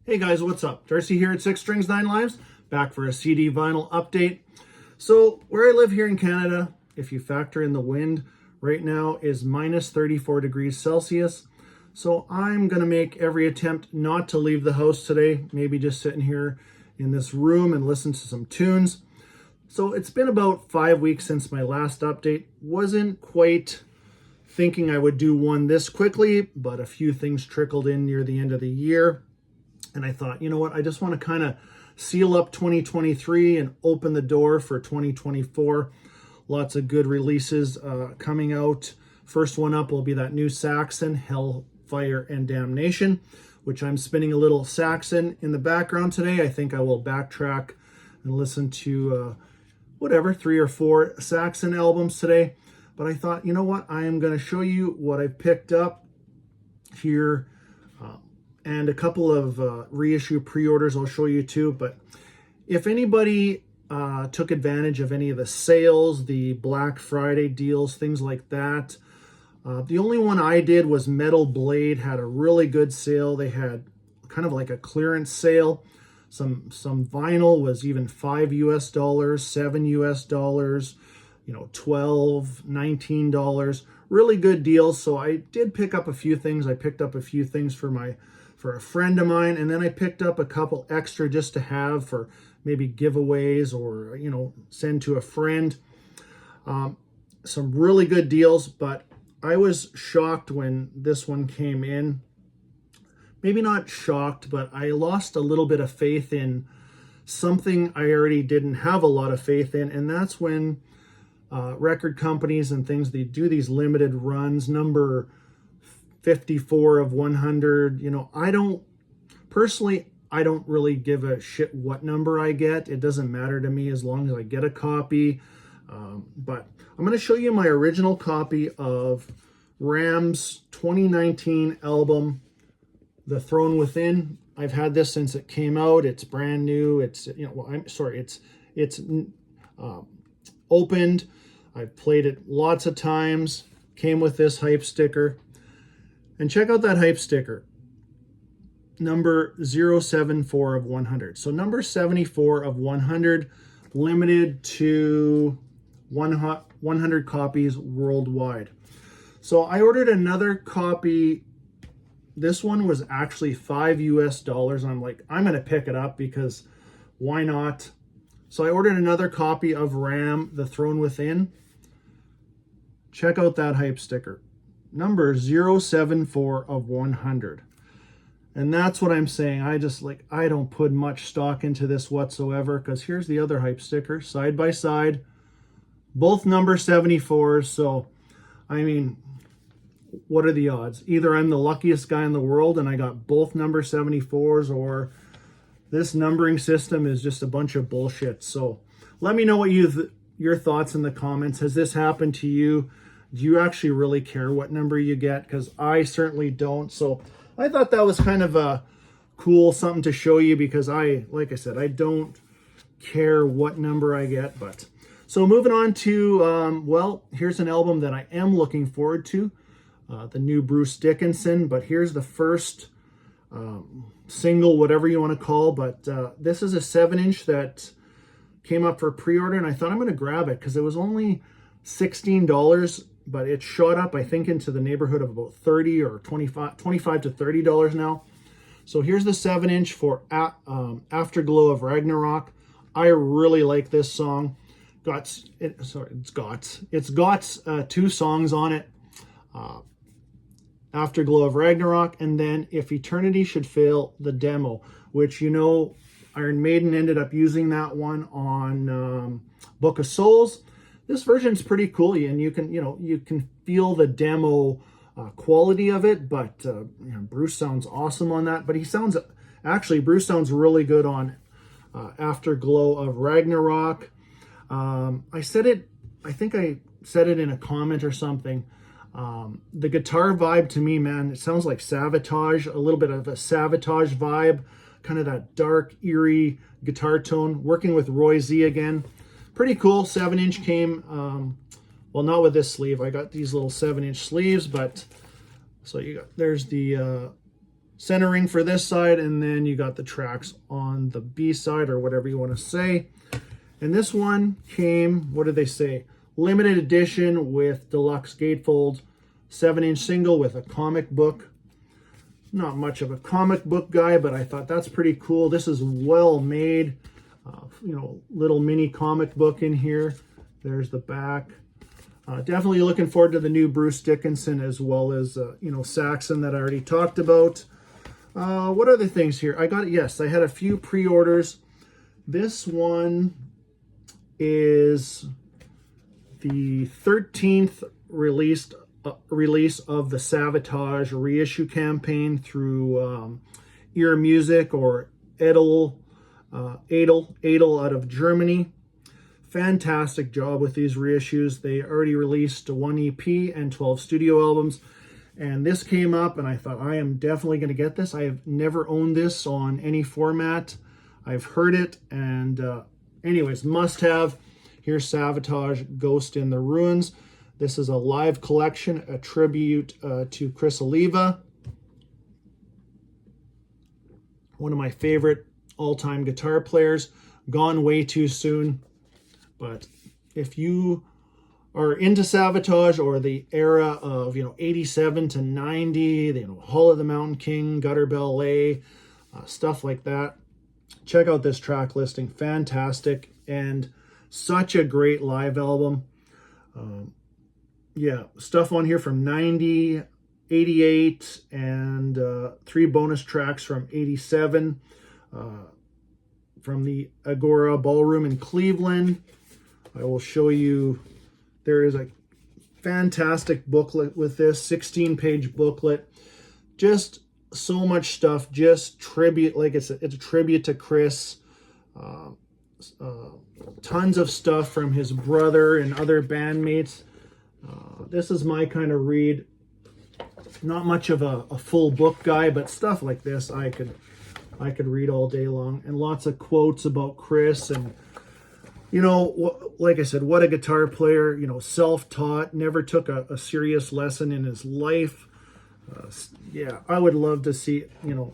Hey guys, what's up? Darcy here at 6 Strings 9 Lives, back for a CD vinyl update. So where I live here in Canada, if you factor in the wind, right now is minus 34 degrees Celsius. So I'm going to make every attempt not to leave the house today, maybe just sitting here in this room and listen to some tunes. So it's been about 5 weeks since my last update. Wasn't quite thinking I would do one this quickly, but a few things trickled in near the end of the year. And I thought, you know what, I just want to kind of seal up 2023 and open the door for 2024. Lots of good releases coming out. First one up will be that new Saxon, Hell, Fire, and Damnation, which I'm spinning a little Saxon in the background today. I think I will backtrack and listen to whatever, 3 or 4 Saxon albums today. But I thought, you know what, I am going to show you what I've picked up here. And a couple of reissue pre-orders I'll show you too. But if anybody took advantage of any of the sales, the Black Friday deals, things like that, the only one I did was Metal Blade, had a really good sale. They had kind of like a clearance sale. Some vinyl was even $5 US, $7 US, you know, $12, $19. Really good deals. So I did pick up a few things. I picked up a few things for a friend of mine, and then I picked up a couple extra just to have for maybe giveaways or, you know, send to a friend. Some really good deals, but I was shocked when this one came in. Maybe not shocked, but I lost a little bit of faith in something I already didn't have a lot of faith in, and that's when record companies and things, they do these limited runs, number 54 of 100. You know, I don't really give a shit what number I get. It doesn't matter to me as long as I get a copy. But I'm going to show you my original copy of Ram's 2019 album, The Throne Within. I've had this since it came out. It's brand new. It's, you know, well, it's opened. I've played it lots of times. Came with this hype sticker. And check out that hype sticker, number 074 of 100. So number 74 of 100, limited to 100 copies worldwide. So I ordered another copy. This one was actually $5 US. I'm like, I'm going to pick it up because why not? So I ordered another copy of Ram, The Throne Within. Check out that hype sticker. Number 074 of 100. And that's what I'm saying. I don't put much stock into this whatsoever, because here's the other hype sticker, side by side, both number 74s. So, I mean, what are the odds? Either I'm the luckiest guy in the world and I got both number 74s, or this numbering system is just a bunch of bullshit. So let me know what your thoughts in the comments. Has this happened to you? Do you actually really care what number you get? Because I certainly don't. So I thought that was kind of a cool something to show you, because like I said, I don't care what number I get. But so moving on to, well, here's an album that I am looking forward to, the new Bruce Dickinson. But here's the first single, whatever you want to call. But this is a 7-inch that came up for pre-order, and I thought I'm going to grab it because it was only $16, but it shot up, I think, into the neighborhood of about $30 or $25 to $30 now. So here's the 7-inch for Afterglow of Ragnarok. I really like this song. It's got 2 songs on it. Afterglow of Ragnarok, and then If Eternity Should Fail, the demo, which, you know, Iron Maiden ended up using that one on Book of Souls. This version's pretty cool, and you can feel the demo quality of it. But you know, Bruce sounds awesome on that. But Bruce sounds really good on Afterglow of Ragnarok. I think I said it in a comment or something. The guitar vibe to me, man, it sounds like Sabotage, a little bit of a Sabotage vibe, kind of that dark, eerie guitar tone, working with Roy Z again. Pretty cool. 7-inch came, well, not with this sleeve. I got these little 7-inch sleeves, but so there's the centering for this side, and then you got the tracks on the B side, or whatever you want to say. And this one came, what did they say? Limited edition with deluxe gatefold, 7-inch single with a comic book. Not much of a comic book guy, but I thought that's pretty cool. This is well made. You know, little mini comic book in here. There's the back. Definitely looking forward to the new Bruce Dickinson, as well as, you know, Saxon that I already talked about. What other things here? I had a few pre-orders. This one is the 13th release of the Sabotage reissue campaign through Ear Music, or Edel out of Germany. Fantastic job with these reissues. They already released 1 EP and 12 studio albums, and this came up and I thought, I am definitely going to get this. I have never owned this on any format. I've heard it, and anyways, must have. Here's Sabotage, Ghost in the Ruins. This is a live collection, a tribute to Chris Oliva, one of my favorite all-time guitar players, gone way too soon. But if you are into Sabotage, or the era of, you know, 87 to 90, you know, Hall of the Mountain King, Gutter Ballet, stuff like that, check out this track listing. Fantastic, and such a great live album. Yeah, stuff on here from 90, 88, and 3 bonus tracks from 87, from the Agora Ballroom in Cleveland. I will show you, there is a fantastic booklet with this, 16-page booklet. Just so much stuff, just tribute, like it's a tribute to Chris. Tons of stuff from his brother and other bandmates. This is my kind of read. Not much of a full book guy, but stuff like this I could read all day long. And lots of quotes about Chris, and, you know, like I said, what a guitar player, you know, self-taught, never took a serious lesson in his life. Yeah, I would love to see, you know,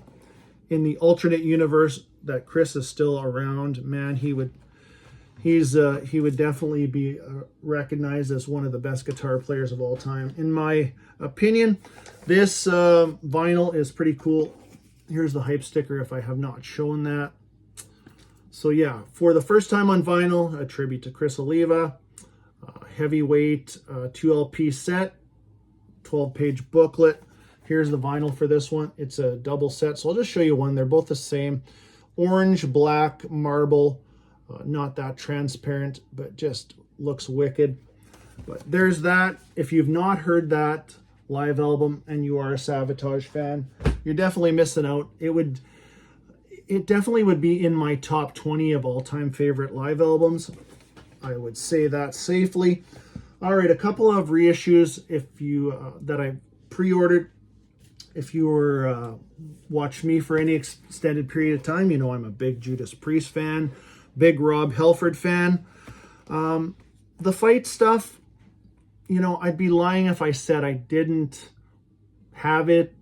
in the alternate universe that Chris is still around, man, he would definitely be recognized as one of the best guitar players of all time, in my opinion. This vinyl is pretty cool. Here's the hype sticker if I have not shown that. So yeah, for the first time on vinyl, a tribute to Chris Oliva, heavyweight 2 LP set, 12-page booklet. Here's the vinyl for this one. It's a double set, so I'll just show you one. They're both the same. Orange, black, marble. Not that transparent, but just looks wicked. But there's that. If you've not heard that live album and you are a Sabotage fan, you're definitely missing out. It definitely would be in my top 20 of all-time favorite live albums. I would say that safely. All right, a couple of reissues that I pre-ordered. If you were watched me for any extended period of time, you know I'm a big Judas Priest fan, big Rob Halford fan. The fight stuff, you know, I'd be lying if I said I didn't have it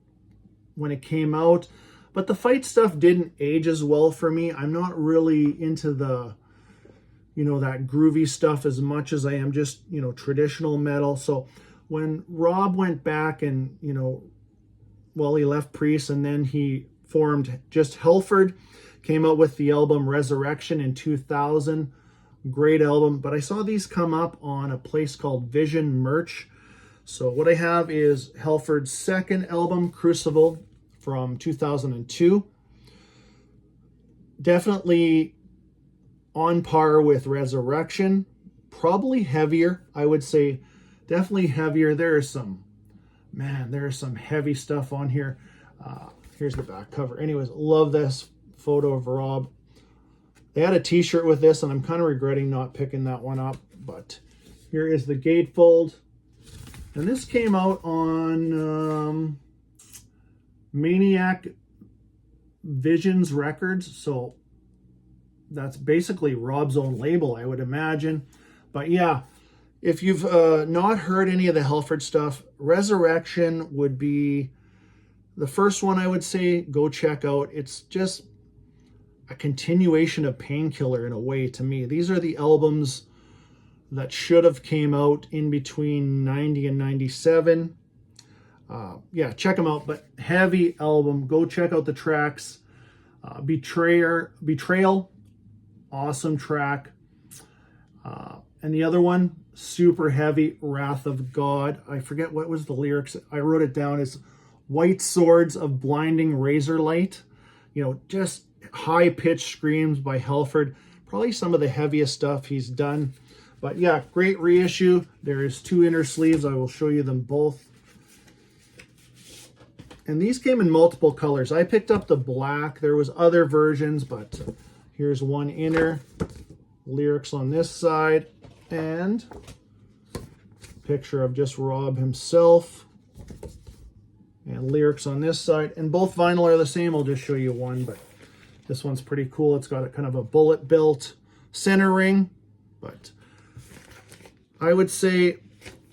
when it came out. But the fight stuff didn't age as well for me. I'm not really into the, you know, that groovy stuff as much as I am just, you know, traditional metal. So when Rob went back and, you know, well, he left Priest and then he formed just Halford, came out with the album Resurrection in 2000. Great album. But I saw these come up on a place called Vision Merch. So what I have is Halford's second album, Crucible, from 2002. Definitely on par with Resurrection. Probably heavier, I would say. Definitely heavier. There is some heavy stuff on here. Here's the back cover. Anyways, love this photo of Rob. They had a t-shirt with this, and I'm kind of regretting not picking that one up. But here is the gatefold. And this came out on Maniac Visions Records. So that's basically Rob's own label, I would imagine. But yeah, if you've not heard any of the Halford stuff, Resurrection would be The first one I would say go check out. It's just a continuation of Painkiller in a way to me. These are the albums that should have came out in between 90 and 97. Yeah, check them out, but heavy album. Go check out the tracks. Betrayal, awesome track. And the other one, super heavy, Wrath of God. I forget what was the lyrics. I wrote it down as white swords of blinding razor light. You know, just high-pitched screams by Halford. Probably some of the heaviest stuff he's done. But yeah, great reissue. There is 2 inner sleeves. I will show you them both. And these came in multiple colors. I picked up the black. There was other versions, but here's one inner. Lyrics on this side. And picture of just Rob himself. And lyrics on this side. And both vinyl are the same. I'll just show you one, but this one's pretty cool. It's got a kind of a bullet built center ring. But I would say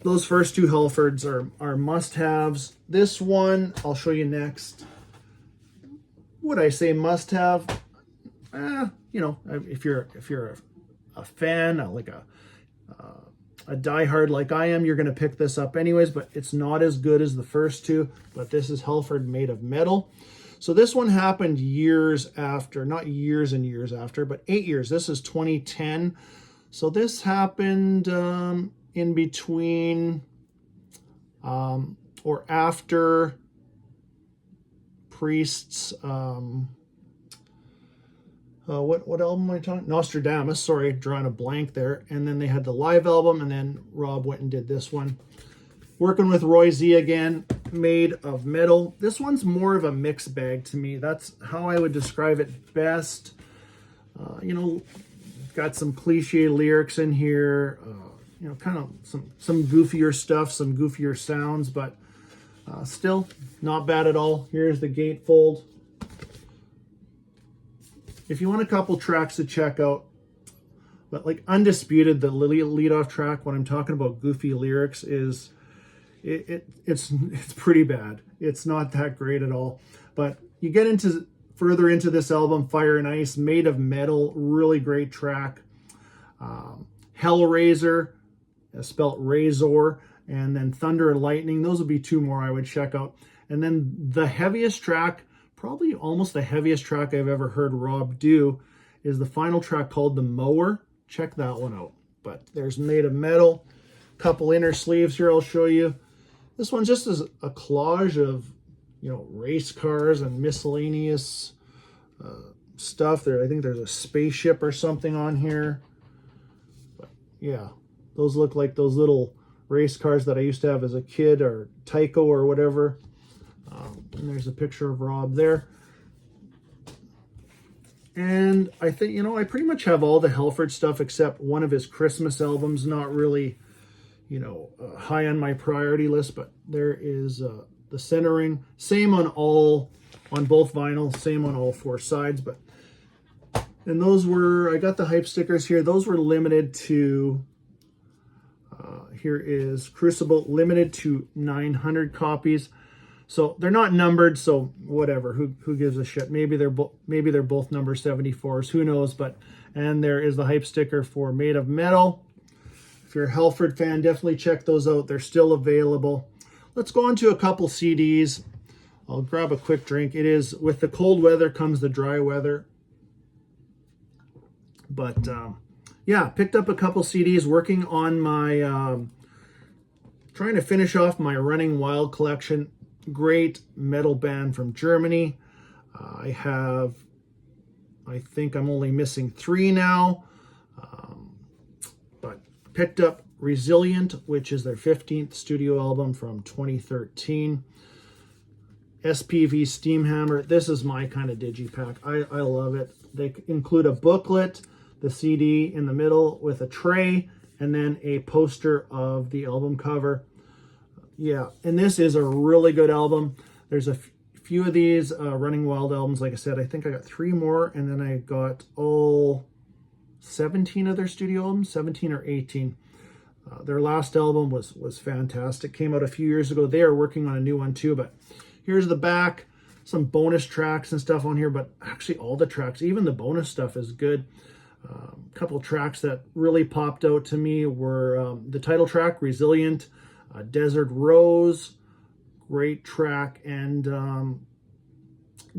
those first 2 Halfords are must-haves. This one, I'll show you next. Would I say must-have? You know, if you're a fan, like a diehard like I am, you're going to pick this up anyways, but it's not as good as the first 2. But this is Halford Made of Metal. So this one happened years after, not years and years after, but 8 years. This is 2010. So this happened in between or after Priest's what album am I talking? Nostradamus, sorry, drawing a blank there. And then they had the live album, and then Rob went and did this one. Working with Roy Z again, Made of Metal. This one's more of a mixed bag to me. That's how I would describe it best. You know, got some cliche lyrics in here, you know, kind of some goofier stuff, some goofier sounds, but still not bad at all. Here's the gatefold. If you want a couple tracks to check out, but like Undisputed, the lead-off track, when I'm talking about goofy lyrics, is it's pretty bad. It's not that great at all. But you get into further into this album, Fire and Ice, Made of Metal, really great track. Hellraiser, spelt Razor, and then Thunder and Lightning. Those would be 2 more I would check out. And then the heaviest track, probably almost the heaviest track I've ever heard Rob do, is the final track called The Mower. Check that one out. But there's Made of Metal. Couple inner sleeves here I'll show you. This one just is a collage of, you know, race cars and miscellaneous stuff. There, I think there's a spaceship or something on here. But yeah, those look like those little race cars that I used to have as a kid, or Tyco or whatever. And there's a picture of Rob there. And I think, you know, I pretty much have all the Halford stuff except one of his Christmas albums. Not really, you know, high on my priority list, but there is the centering. Same on both vinyl, same on all 4 sides. But and those were, I got the hype stickers here. Those were limited to, here is Crucible, limited to 900 copies. So they're not numbered, so whatever. Who gives a shit? Maybe they're both number 74s. Who knows? But and there is the hype sticker for Made of Metal. If you're a Halford fan, definitely check those out. They're still available. Let's go on to a couple CDs. I'll grab a quick drink. It is with the cold weather comes the dry weather. But yeah, picked up a couple CDs. Working on my trying to finish off my Running Wild collection. Great metal band from Germany. I think I'm only missing 3 now. But picked up Resilient, which is their 15th studio album from 2013. SPV Steamhammer. This is my kind of digipack. I love it. They include a booklet, the CD in the middle with a tray, and then a poster of the album cover. Yeah, and this is a really good album. There's a few of these Running Wild albums. Like I said, I think I got 3 more, and then I got all 17 of their studio albums, 17 or 18. Their last album was fantastic. Came out a few years ago. They are working on a new one too, but here's the back. Some bonus tracks and stuff on here, but actually all the tracks, even the bonus stuff is good. A couple tracks that really popped out to me were the title track, Resilient, Desert Rose, great track, and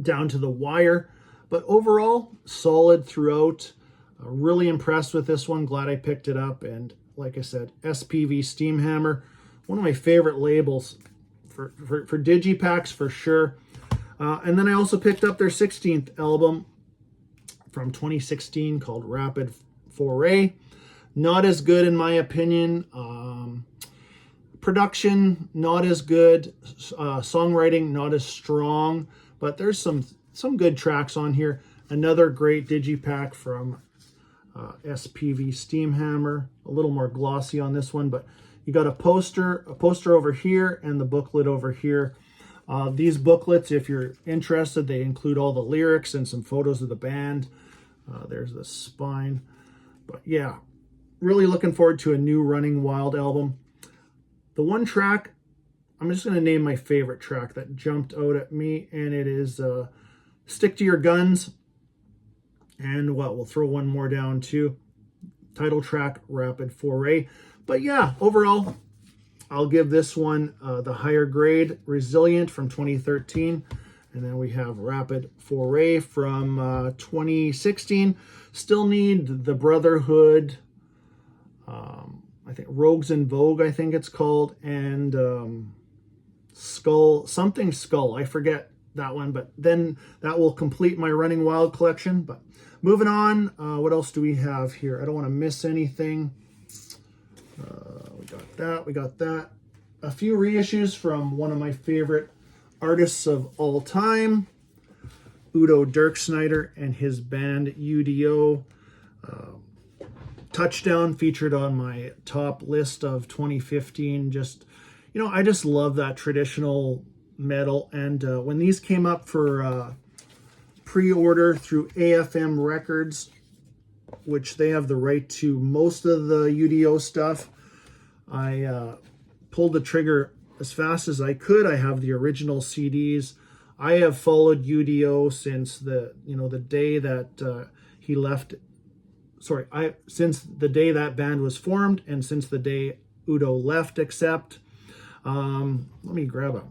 Down to the Wire. But overall, solid throughout. Really impressed with this one. Glad I picked it up. And like I said, SPV Steamhammer, one of my favorite labels for digipacks for sure. And then I also picked up their 16th album from 2016 called Rapid Foray. Not as good in my opinion. Production, not as good. Songwriting, not as strong. But there's some good tracks on here. Another great digipack from SPV Steamhammer. A little more glossy on this one, but you got a poster over here and the booklet over here. These booklets, if you're interested, they include all the lyrics and some photos of the band. There's the spine. But yeah, really looking forward to a new Running Wild album. The one track, I'm just going to name my favorite track that jumped out at me, and it is Stick to Your Guns. And we'll throw one more down too. Title track, Rapid Foray. But yeah, overall, I'll give this one the higher grade, Resilient from 2013. And then we have Rapid Foray from 2016. Still need the Brotherhood, I think Rogues in Vogue, I think it's called, and Skull, I forget that one, but then that will complete my Running Wild collection. But moving on, what else do we have here? I don't want to miss anything. We got that. A few reissues from one of my favorite artists of all time, Udo Dirkschneider and his band UDO. Touchdown featured on my top list of 2015. I just love that traditional metal. And when these came up for pre-order through AFM Records, which they have the right to most of the UDO stuff, I pulled the trigger as fast as I could. I have the original CDs. I have followed UDO since the day that he left. Since the day that band was formed, and since the day Udo left, except let me grab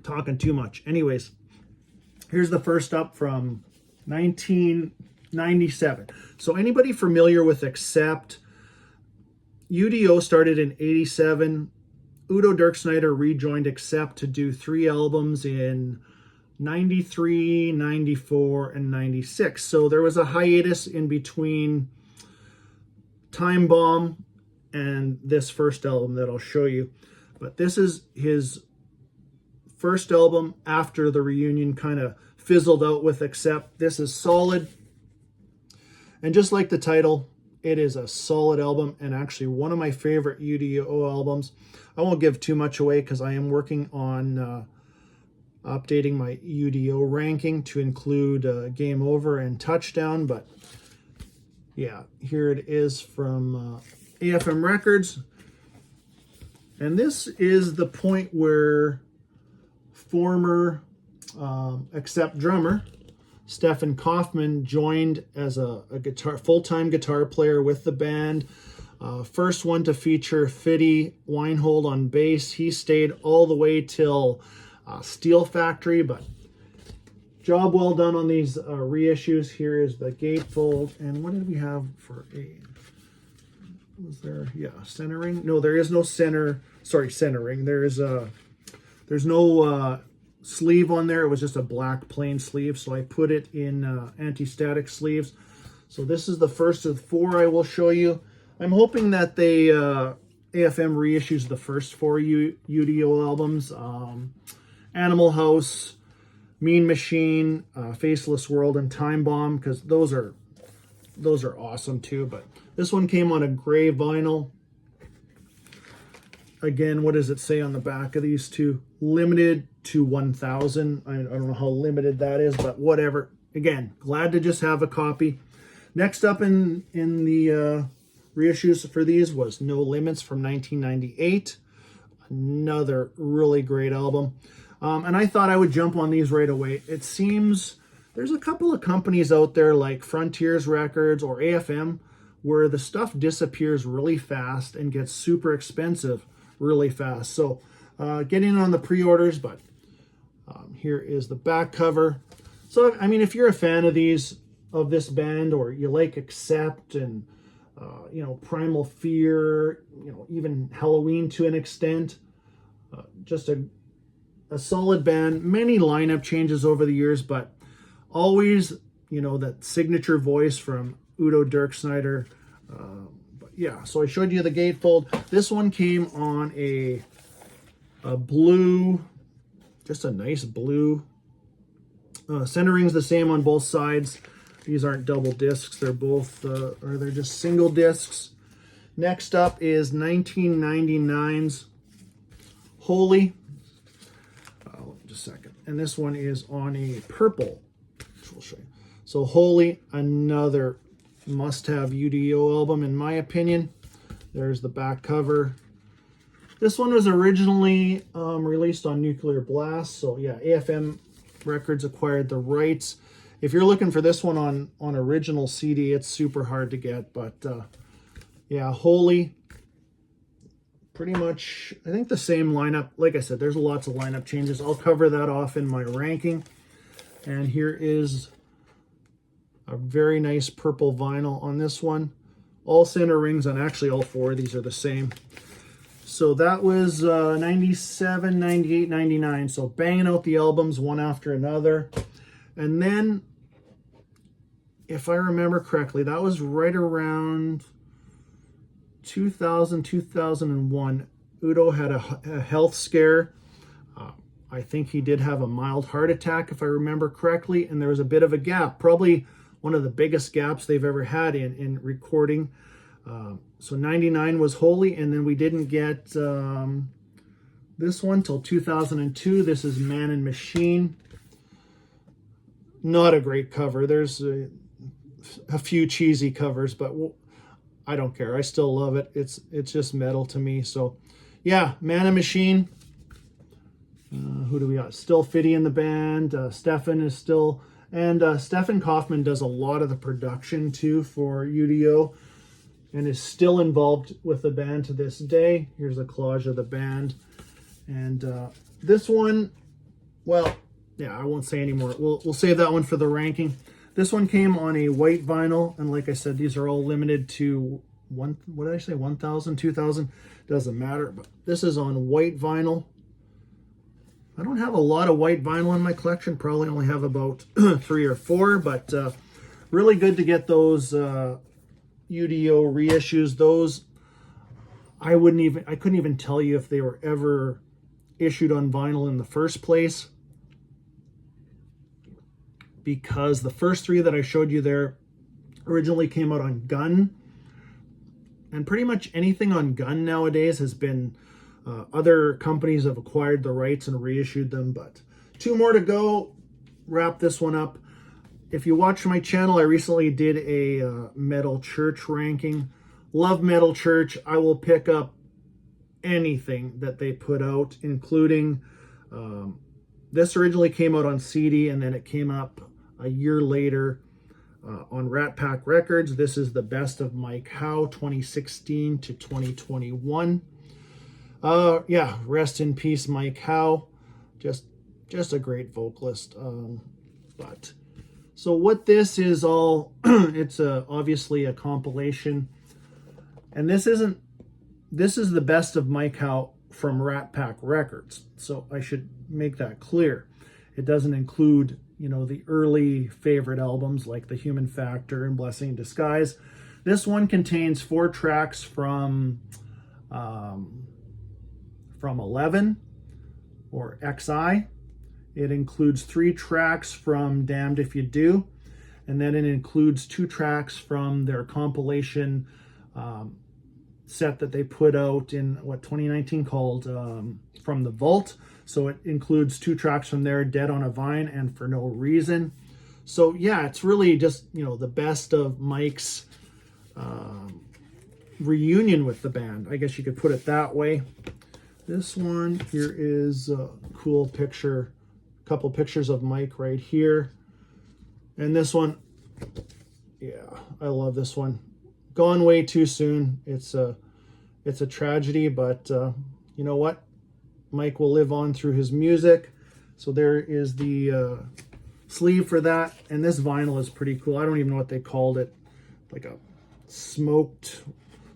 talking too much. Anyways, here's the first up from 1997. So anybody familiar with Accept? UDO started in 87. Udo Dirkschneider rejoined Accept to do 3 albums in 93, 94, and 96. So there was a hiatus in between Time Bomb and this first album that I'll show you. But this is his first album after the reunion kind of fizzled out with Accept. This is solid. And just like the title, it is a solid album, and actually one of my favorite UDO albums. I won't give too much away because I am working on updating my UDO ranking to include Game Over and Touchdown. But yeah, here it is from AFM Records. And this is the point where former Accept drummer Stefan Kaufman joined as a full-time guitar player with the band. First one to feature Fitty Weinhold on bass. He stayed all the way till Steel Factory, but job well done on these reissues. Here is the gatefold. And what did we have for centering? No, there is no centering. There's no sleeve on there. It was just a black plain sleeve, so I put it in anti-static sleeves. So this is the first of 4 I will show you. I'm hoping that they AFM reissues the first 4 UDO albums. Animal House, Mean Machine, Faceless World, and Time Bomb, because those are awesome too. But this one came on a gray vinyl. Again, what does it say on the back of these two? Limited to 1,000. I don't know how limited that is, but whatever. Again, glad to just have a copy. Next up in the reissues for these was No Limits from 1998. another really great album. And I thought I would jump on these right away. It seems there's a couple of companies out there like Frontiers Records or AFM where the stuff disappears really fast and gets super expensive really fast. So get in on the pre-orders, but here is the back cover. So, I mean, if you're a fan of this band, or you like Accept and, Primal Fear, even Halloween to an extent, just a solid band. Many lineup changes over the years, but always, that signature voice from Udo Dirksnyder. But yeah, so I showed you the gatefold. This one came on a blue, just a nice blue. Centering's the same on both sides. These aren't double discs. They're both, they're just single discs. Next up is 1999's Holy. Just a second. And this one is on a purple, which we'll show you. So Holy, another must-have UDO album in my opinion. There's the back cover. This one was originally released on Nuclear Blast. So yeah, AFM Records acquired the rights. If you're looking for this one on original CD, it's super hard to get. But yeah, Holy, pretty much, I think the same lineup. Like I said, there's lots of lineup changes. I'll cover that off in my ranking. And here is a very nice purple vinyl on this one. All center rings, and actually all four of these are the same. So that was 97, 98, 99. So banging out the albums one after another. And then, if I remember correctly, that was right around 2000, 2001. Udo had a health scare. I think he did have a mild heart attack, if I remember correctly. And there was a bit of a gap, probably one of the biggest gaps they've ever had in recording. So 99 was Holy, and then we didn't get this one till 2002. This is Man and Machine. Not a great cover. There's a few cheesy covers, but I don't care. I still love it. It's just metal to me. So yeah, Man and Machine. Who do we got? Still Fiddy in the band. Stefan is still, and Stefan Kaufman does a lot of the production too for UDO, and is still involved with the band to this day. Here's a collage of the band. And this one, well, yeah, I won't say anymore. We'll save that one for the ranking. This one came on a white vinyl, and like I said, these are all limited to what did I say, 1,000, 2,000? Doesn't matter, but this is on white vinyl. I don't have a lot of white vinyl in my collection, probably only have about 3 or 4, but really good to get those UDO reissues. Those I couldn't even tell you if they were ever issued on vinyl in the first place, because the first 3 that I showed you there originally came out on Gun, and pretty much anything on Gun nowadays has been other companies have acquired the rights and reissued them. But 2 more to go, wrap this one up. If you watch my channel, I recently did a Metal Church ranking. Love Metal Church. I will pick up anything that they put out, including this originally came out on CD, and then it came up a year later on Rat Pack Records. This is the Best of Mike Howe, 2016 to 2021. Yeah, rest in peace, Mike Howe. Just a great vocalist. But so what this is all, it's obviously a compilation, and this is the Best of Mike Howe from Rat Pack Records. So I should make that clear. It doesn't include, the early favorite albums like The Human Factor and Blessing in Disguise. This one contains 4 tracks from 11 or XI. It includes 3 tracks from Damned If You Do, and then it includes 2 tracks from their compilation set that they put out in 2019 called From the Vault. So it includes 2 tracks from there, Dead on a Vine and For No Reason. So yeah, it's really just the best of Mike's reunion with the band, I guess you could put it that way. This one here is a cool picture, a couple pictures of Mike right here. And this one, yeah, I love this one. Gone way too soon. It's a tragedy, but you know what? Mike will live on through his music. So there is the sleeve for that. And this vinyl is pretty cool. I don't even know what they called it. Like a smoked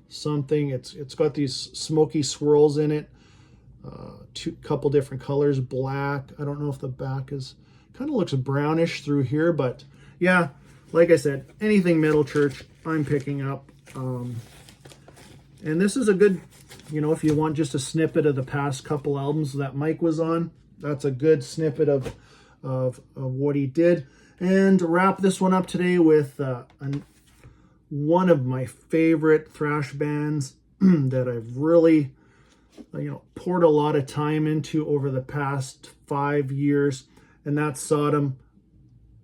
something. It's got these smoky swirls in it. Couple different colors, black. I don't know if the back is, kind of looks brownish through here, but yeah, like I said, anything Metal Church, I'm picking up. And this is a good, you know, if you want just a snippet of the past couple albums that Mike was on, that's a good snippet of what he did. And to wrap this one up today with one of my favorite thrash bands that I've really, you know, poured a lot of time into over the past 5 years, and that's Sodom.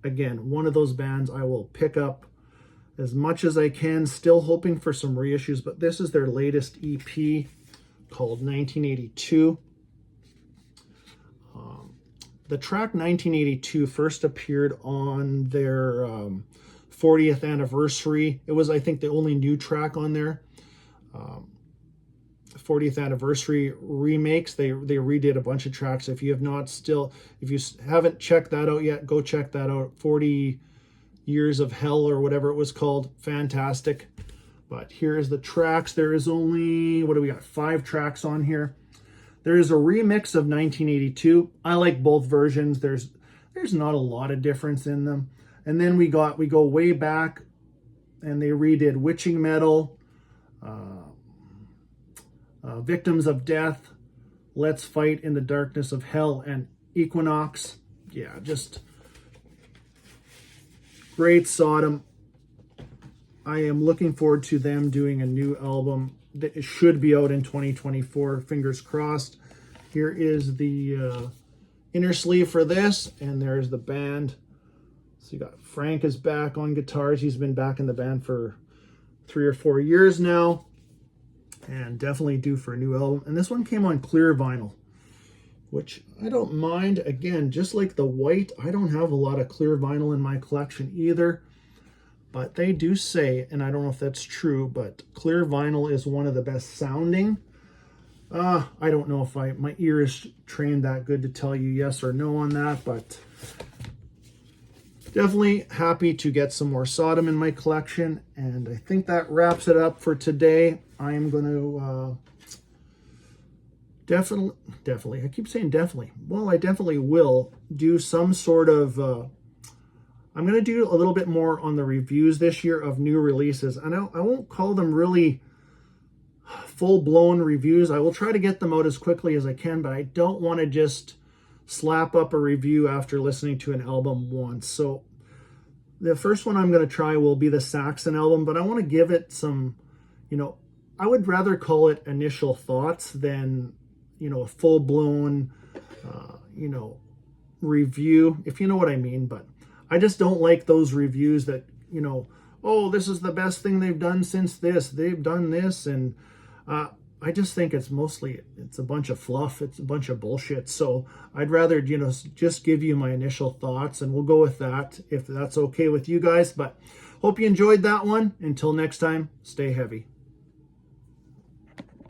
Again, one of those bands I will pick up as much as I can, still hoping for some reissues, but this is their latest EP called 1982. The track 1982 first appeared on their 40th anniversary. It was, I think, the only new track on there. 40th anniversary remakes. They redid a bunch of tracks. If you haven't checked that out yet, go check that out. 40 Years of Hell or whatever it was called. Fantastic. But here's the tracks. There is only, what do we got? 5 tracks on here. There is a remix of 1982. I like both versions. There's not a lot of difference in them. And then we go way back, and they redid Witching Metal, Victims of Death, Let's Fight in the Darkness of Hell, and Equinox. Yeah, just great Sodom. I am looking forward to them doing a new album that should be out in 2024. Fingers crossed. Here is the inner sleeve for this, and there's the band. So you got Frank is back on guitars. He's been back in the band for 3 or 4 years now, and definitely due for a new album. And this one came on clear vinyl, which I don't mind. Again, just like the white, I don't have a lot of clear vinyl in my collection either. But they do say, and I don't know if that's true, but clear vinyl is one of the best sounding. I don't know if my ear is trained that good to tell you yes or no on that, but definitely happy to get some more Sodom in my collection. And I think that wraps it up for today. I am going to definitely, I keep saying definitely. Well, I definitely will do some sort of, I'm going to do a little bit more on the reviews this year of new releases. I know I won't call them really full-blown reviews. I will try to get them out as quickly as I can, but I don't want to just slap up a review after listening to an album once. So the first one I'm going to try will be the Saxon album, but I want to give it some, you know, I would rather call it initial thoughts than, you know, a full-blown, you know, review, if you know what I mean. But I just don't like those reviews that, you know, oh, this is the best thing they've done since this. They've done this. And I just think it's a bunch of fluff. It's a bunch of bullshit. So I'd rather, you know, just give you my initial thoughts, and we'll go with that if that's okay with you guys. But hope you enjoyed that one. Until next time, stay heavy.